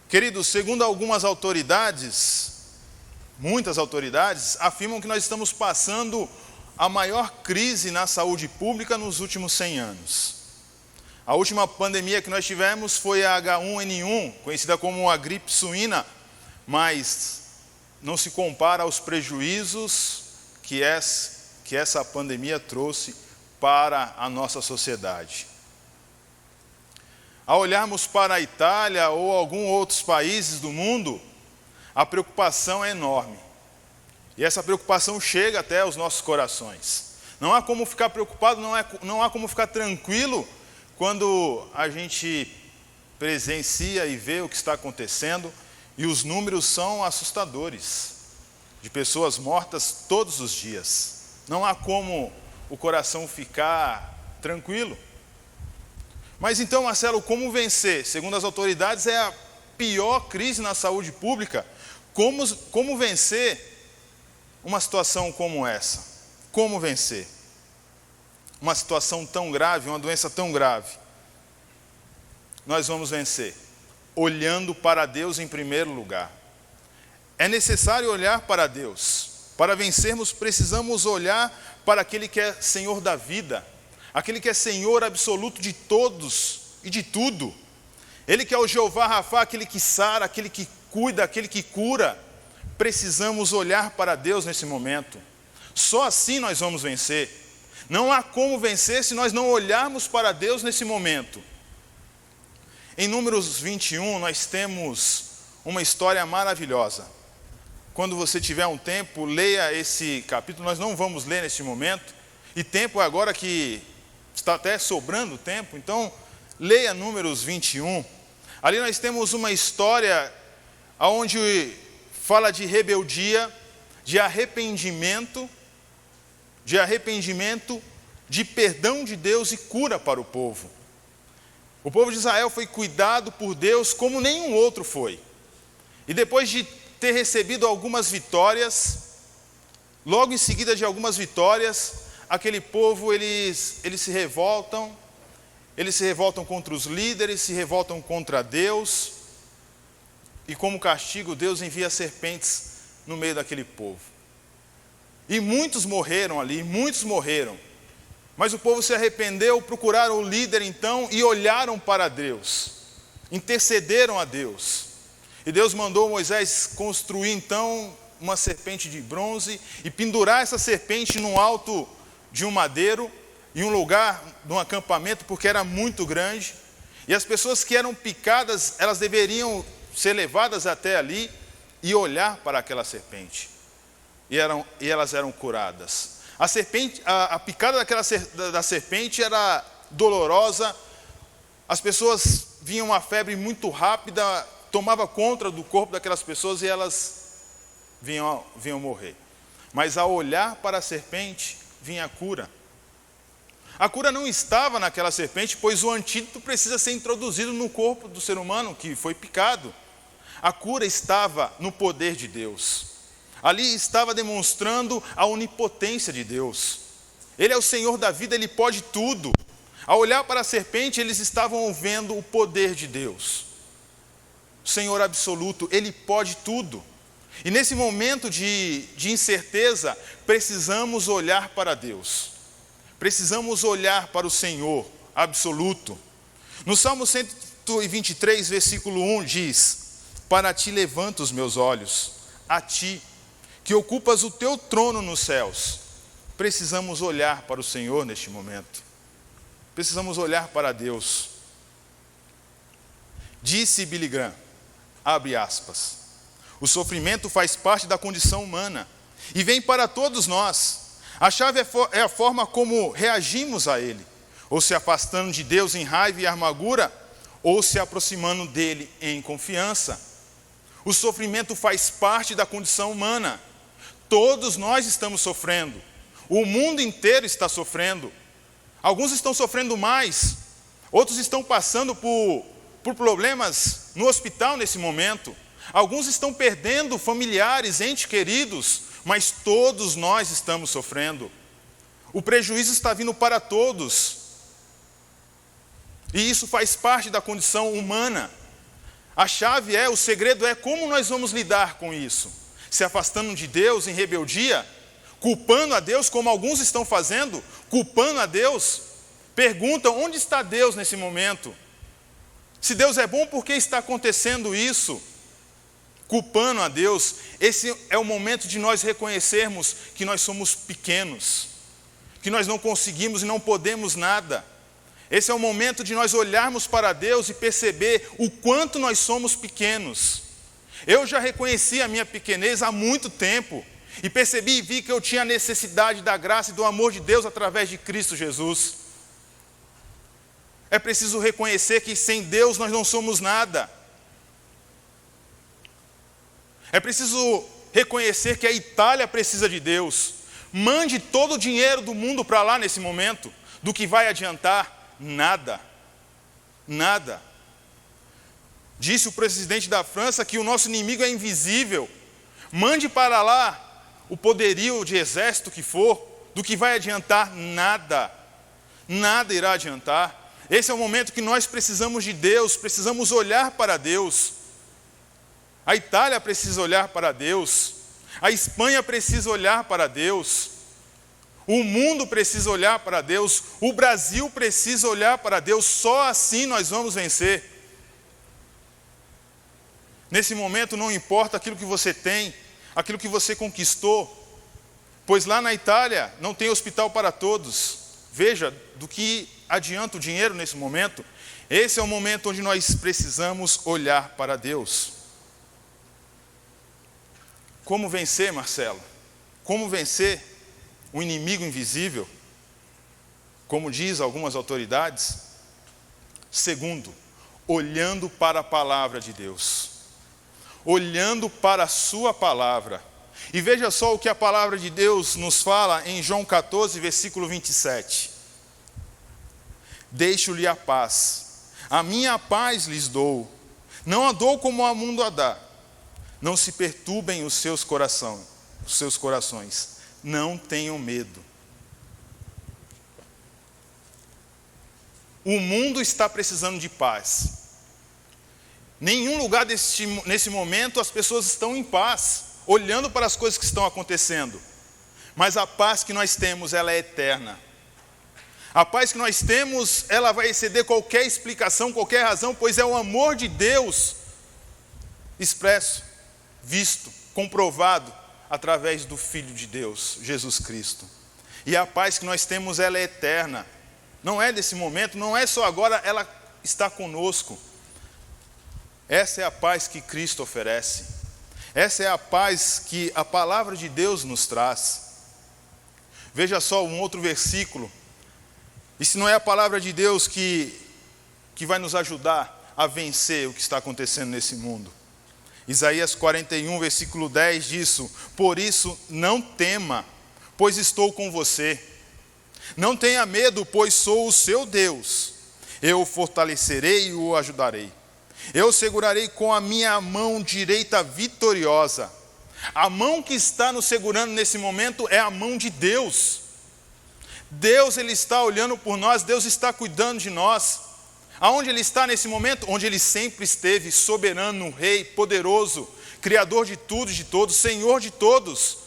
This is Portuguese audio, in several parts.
Queridos, segundo algumas autoridades, muitas autoridades, afirmam que nós estamos passando a maior crise na saúde pública nos últimos 100 anos. A última pandemia que nós tivemos foi a H1N1, conhecida como a gripe suína, mas não se compara aos prejuízos que essa pandemia trouxe para a nossa sociedade. Ao olharmos para a Itália ou alguns outros países do mundo, a preocupação é enorme. E essa preocupação chega até os nossos corações. Não há como ficar preocupado, não há como ficar tranquilo quando a gente presencia e vê o que está acontecendo, e os números são assustadores, de pessoas mortas todos os dias. Não há como o coração ficar tranquilo. Mas então, Marcelo, como vencer? Segundo as autoridades, é a pior crise na saúde pública. Como vencer uma situação como essa? Como vencer uma situação tão grave, uma doença tão grave? Nós vamos vencer olhando para Deus em primeiro lugar. É necessário olhar para Deus. Para vencermos, precisamos olhar para aquele que é Senhor da vida, aquele que é Senhor absoluto de todos e de tudo. Ele que é o Jeová Rafá, aquele que sara, aquele que cuida, aquele que cura. Precisamos olhar para Deus nesse momento. Só assim nós vamos vencer. Não há como vencer se nós não olharmos para Deus nesse momento. Em Números 21, nós temos uma história maravilhosa. Quando você tiver um tempo, leia esse capítulo. Nós não vamos ler neste momento. E tempo agora que está até sobrando tempo, então leia Números 21. Ali nós temos uma história onde fala de rebeldia, de arrependimento, de perdão de Deus e cura para o povo. O povo de Israel foi cuidado por Deus como nenhum outro foi. E depois de ter recebido algumas vitórias, logo em seguida de algumas vitórias, aquele povo, eles se revoltam contra os líderes, se revoltam contra Deus, e como castigo, Deus envia serpentes no meio daquele povo. E muitos morreram ali, mas o povo se arrependeu, procuraram o líder então, e olharam para Deus, intercederam a Deus, e Deus mandou Moisés construir então uma serpente de bronze, e pendurar essa serpente no alto de um madeiro, em um lugar, num acampamento, porque era muito grande, e as pessoas que eram picadas, elas deveriam ser levadas até ali, e olhar para aquela serpente, e elas eram curadas. A picada da serpente era dolorosa, as pessoas vinham uma febre muito rápida, tomava conta do corpo daquelas pessoas, e elas vinham morrer. Mas ao olhar para a serpente, vinha a cura. A cura não estava naquela serpente, pois o antídoto precisa ser introduzido no corpo do ser humano que foi picado. A cura estava no poder de Deus. Ali estava demonstrando a onipotência de Deus. Ele é o Senhor da vida, Ele pode tudo. Ao olhar para a serpente, eles estavam vendo o poder de Deus. O Senhor absoluto, Ele pode tudo. E nesse momento de incerteza, precisamos olhar para Deus. Precisamos olhar para o Senhor absoluto. No Salmo 123, versículo 1 diz: para ti levanto os meus olhos, a ti, que ocupas o teu trono nos céus. Precisamos olhar para o Senhor neste momento. Precisamos olhar para Deus. Disse Billy Graham, abre aspas, o sofrimento faz parte da condição humana e vem para todos nós. A chave é a forma como reagimos a ele, ou se afastando de Deus em raiva e amargura, ou se aproximando dele em confiança. O sofrimento faz parte da condição humana. Todos nós estamos sofrendo. O mundo inteiro está sofrendo. Alguns estão sofrendo mais. Outros estão passando por problemas no hospital nesse momento. Alguns estão perdendo familiares, entes queridos. Mas todos nós estamos sofrendo. O prejuízo está vindo para todos. E isso faz parte da condição humana. O segredo é como nós vamos lidar com isso. Se afastando de Deus em rebeldia, culpando a Deus, como alguns estão fazendo, culpando a Deus. Perguntam, onde está Deus nesse momento? Se Deus é bom, por que está acontecendo isso? Culpando a Deus. Esse é o momento de nós reconhecermos que nós somos pequenos, que nós não conseguimos e não podemos nada. Esse é o momento de nós olharmos para Deus e perceber o quanto nós somos pequenos. Eu já reconheci a minha pequenez há muito tempo e percebi e vi que eu tinha necessidade da graça e do amor de Deus através de Cristo Jesus. É preciso reconhecer que sem Deus nós não somos nada. É preciso reconhecer que a Itália precisa de Deus. Mande todo o dinheiro do mundo para lá nesse momento. Do que vai adiantar? Nada. Nada. Disse o presidente da França que o nosso inimigo é invisível. Mande para lá o poderio de exército que for. Do que vai adiantar? Nada. Nada irá adiantar. Esse é o momento que nós precisamos de Deus, precisamos olhar para Deus. A Itália precisa olhar para Deus. A Espanha precisa olhar para Deus. O mundo precisa olhar para Deus. O Brasil precisa olhar para Deus. Só assim nós vamos vencer. Nesse momento não importa aquilo que você tem, aquilo que você conquistou. Pois lá na Itália não tem hospital para todos. Veja, do que adianta o dinheiro nesse momento? Esse é o momento onde nós precisamos olhar para Deus. Como vencer, Marcelo? Como vencer o inimigo invisível? Como diz algumas autoridades. Segundo, olhando para a palavra de Deus. Olhando para a sua palavra. E veja só o que a palavra de Deus nos fala em João 14, versículo 27. Deixo-lhe a paz. A minha paz lhes dou. Não a dou como o mundo a dá. Não se perturbem os seus corações. Não tenham medo. O mundo está precisando de paz. Nenhum lugar nesse momento as pessoas estão em paz, olhando para as coisas que estão acontecendo. Mas a paz que nós temos, ela é eterna. A paz que nós temos, ela vai exceder qualquer explicação, qualquer razão, pois é o amor de Deus expresso, visto, comprovado através do Filho de Deus, Jesus Cristo. E a paz que nós temos, ela é eterna. Não é desse momento, não é só agora, ela está conosco. Essa é a paz que Cristo oferece. Essa é a paz que a palavra de Deus nos traz. Veja só um outro versículo. E se não é a palavra de Deus que vai nos ajudar a vencer o que está acontecendo nesse mundo. Isaías 41, versículo 10 diz: por isso não tema, pois estou com você. Não tenha medo, pois sou o seu Deus. Eu o fortalecerei e o ajudarei. Eu o segurarei com a minha mão direita vitoriosa. A mão que está nos segurando nesse momento é a mão de Deus. Deus, Ele está olhando por nós, Deus está cuidando de nós. Aonde Ele está nesse momento? Onde Ele sempre esteve, soberano, Rei, poderoso, Criador de tudo e de todos, Senhor de todos.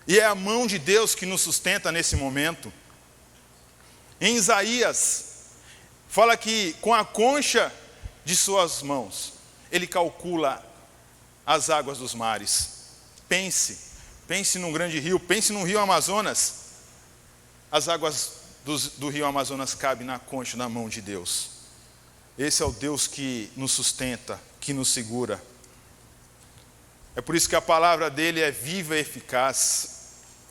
E é a mão de Deus que nos sustenta nesse momento. Em Isaías, fala que com a concha de suas mãos, Ele calcula as águas dos mares. Pense num grande rio, pense no rio Amazonas. As águas do rio Amazonas cabem na concha da mão de Deus. Esse é o Deus que nos sustenta, que nos segura. É por isso que a palavra dele é viva e eficaz,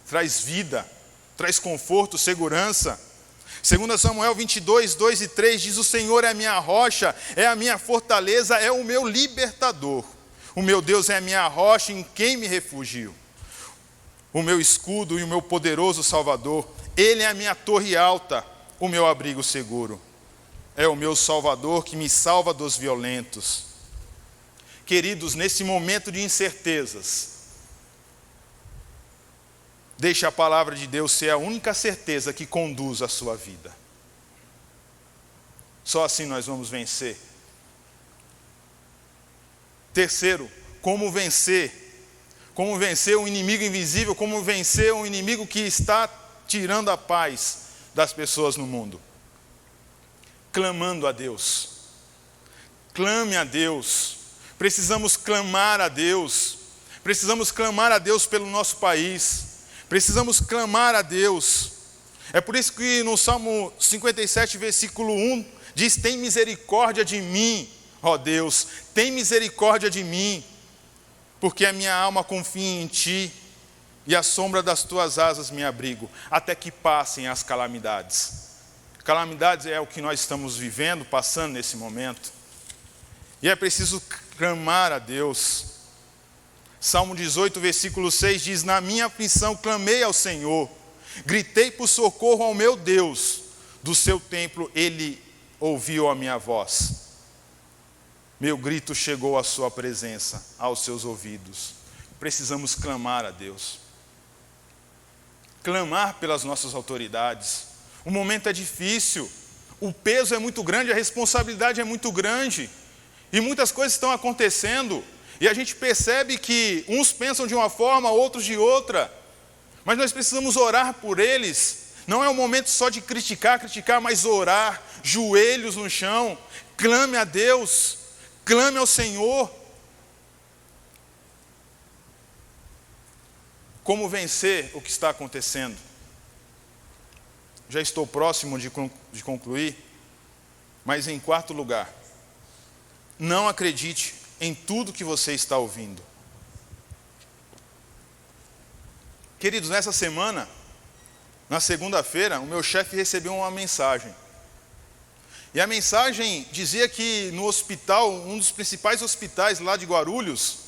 traz vida, traz conforto, segurança. 2 Samuel 22, 2 e 3 diz: o Senhor é a minha rocha, é a minha fortaleza, é o meu libertador. O meu Deus é a minha rocha, em quem me refugio. O meu escudo e o meu poderoso Salvador. Ele é a minha torre alta, o meu abrigo seguro. É o meu Salvador que me salva dos violentos. Queridos, nesse momento de incertezas, deixe a palavra de Deus ser a única certeza que conduz a sua vida. Só assim nós vamos vencer. Terceiro, como vencer. Como vencer um inimigo invisível, como vencer um inimigo que está tirando a paz das pessoas no mundo. Clamando a Deus. Clame a Deus. Precisamos clamar a Deus. Precisamos clamar a Deus pelo nosso país. Precisamos clamar a Deus. É por isso que no Salmo 57, versículo 1, diz: tem misericórdia de mim, ó Deus, tem misericórdia de mim, porque a minha alma confia em Ti, e à sombra das Tuas asas me abrigo, até que passem as calamidades. Calamidades é o que nós estamos vivendo, passando nesse momento. E é preciso clamar a Deus. Salmo 18, versículo 6 diz: na minha aflição clamei ao Senhor, gritei por socorro ao meu Deus, do seu templo Ele ouviu a minha voz. Meu grito chegou à sua presença, aos seus ouvidos. Precisamos clamar a Deus. Clamar pelas nossas autoridades. O momento é difícil, o peso é muito grande, a responsabilidade é muito grande. E muitas coisas estão acontecendo, e a gente percebe que uns pensam de uma forma, outros de outra. Mas nós precisamos orar por eles. Não é o momento só de criticar, mas orar, joelhos no chão. Clame a Deus, clame ao Senhor. Como vencer o que está acontecendo? Já estou próximo de concluir, mas em quarto lugar, não acredite em tudo que você está ouvindo. Queridos, nessa semana, na segunda-feira, o meu chefe recebeu uma mensagem. E a mensagem dizia que no hospital, um dos principais hospitais lá de Guarulhos,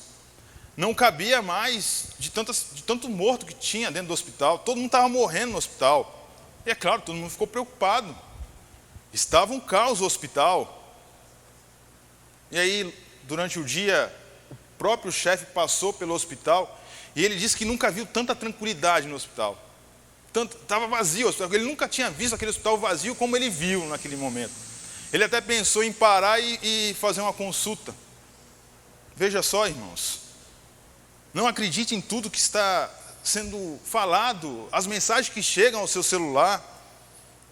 não cabia mais de tanto morto que tinha dentro do hospital. Todo mundo estava morrendo no hospital. E é claro, todo mundo ficou preocupado. Estava um caos o hospital. E aí, durante o dia, o próprio chefe passou pelo hospital e ele disse que nunca viu tanta tranquilidade no hospital. Estava vazio o hospital. Ele nunca tinha visto aquele hospital vazio como ele viu naquele momento. Ele até pensou em parar e fazer uma consulta. Veja só, irmãos. Não acredite em tudo que está sendo falado, as mensagens que chegam ao seu celular.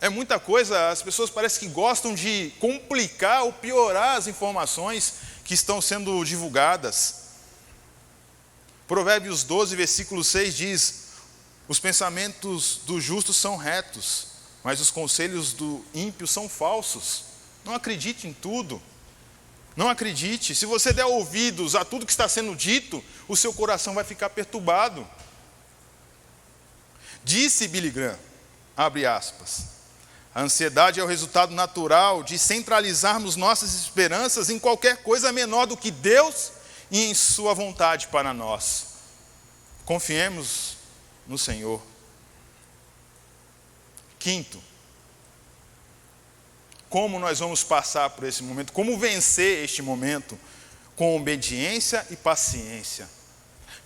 É muita coisa, as pessoas parecem que gostam de complicar ou piorar as informações que estão sendo divulgadas. Provérbios 12, versículo 6 diz: os pensamentos do justo são retos, mas os conselhos do ímpio são falsos. Não acredite em tudo. Não acredite. Se você der ouvidos a tudo que está sendo dito, o seu coração vai ficar perturbado. Disse Billy Graham, abre aspas, a ansiedade é o resultado natural de centralizarmos nossas esperanças em qualquer coisa menor do que Deus e em sua vontade para nós. Confiemos no Senhor. Quinto, como nós vamos passar por esse momento? Como vencer este momento? Com obediência e paciência.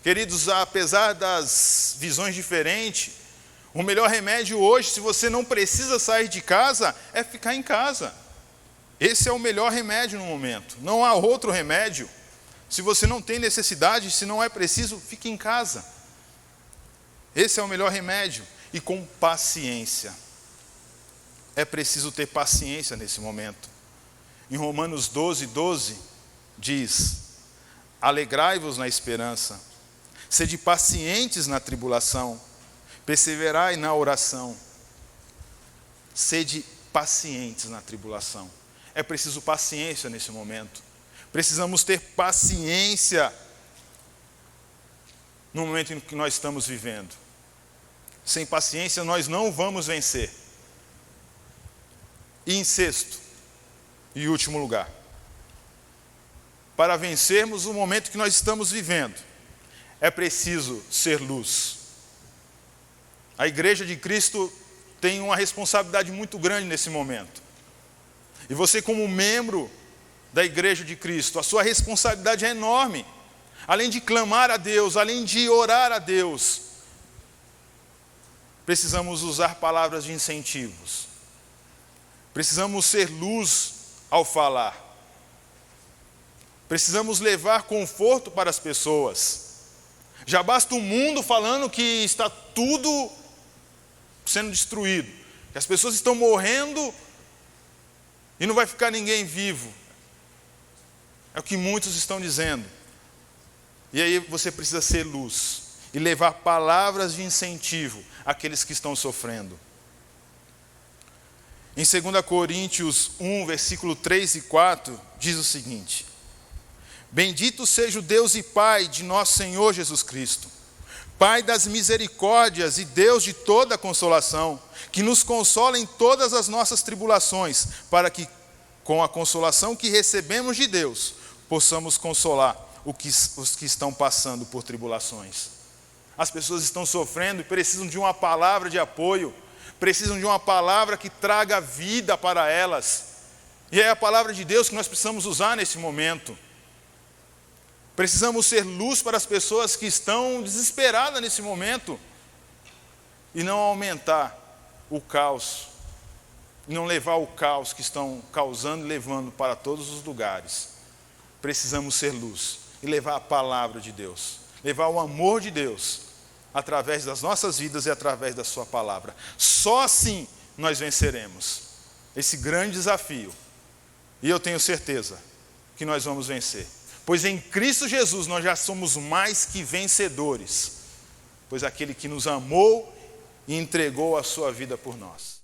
Queridos, apesar das visões diferentes, o melhor remédio hoje, se você não precisa sair de casa, é ficar em casa. Esse é o melhor remédio no momento. Não há outro remédio. Se você não tem necessidade, se não é preciso, fique em casa. Esse é o melhor remédio. E com paciência. É preciso ter paciência nesse momento. Em Romanos 12, 12, diz: alegrai-vos na esperança, sede pacientes na tribulação, perseverai na oração. Sede pacientes na tribulação. É preciso paciência nesse momento. Precisamos ter paciência no momento em que nós estamos vivendo. Sem paciência nós não vamos vencer. E em sexto e último lugar, para vencermos o momento que nós estamos vivendo, é preciso ser luz. A Igreja de Cristo tem uma responsabilidade muito grande nesse momento. E você, como membro da Igreja de Cristo, a sua responsabilidade é enorme. Além de clamar a Deus, além de orar a Deus, precisamos usar palavras de incentivos. Precisamos ser luz ao falar. Precisamos levar conforto para as pessoas. Já basta o mundo falando que está tudo sendo destruído, que as pessoas estão morrendo e não vai ficar ninguém vivo. É o que muitos estão dizendo. E aí você precisa ser luz e levar palavras de incentivo àqueles que estão sofrendo. Em 2 Coríntios 1, versículo 3 e 4, diz o seguinte: Bendito seja o Deus e Pai de nosso Senhor Jesus Cristo, Pai das misericórdias e Deus de toda consolação, que nos consola em todas as nossas tribulações, para que, com a consolação que recebemos de Deus, possamos consolar os que estão passando por tribulações. As pessoas estão sofrendo e precisam de uma palavra de apoio, precisam de uma palavra que traga vida para elas. E é a palavra de Deus que nós precisamos usar nesse momento. Precisamos ser luz para as pessoas que estão desesperadas nesse momento e não aumentar o caos, não levar o caos que estão causando e levando para todos os lugares. Precisamos ser luz e levar a palavra de Deus, levar o amor de Deus através das nossas vidas e através da sua palavra. Só assim nós venceremos esse grande desafio. E eu tenho certeza que nós vamos vencer. Pois em Cristo Jesus nós já somos mais que vencedores. Pois aquele que nos amou e entregou a sua vida por nós.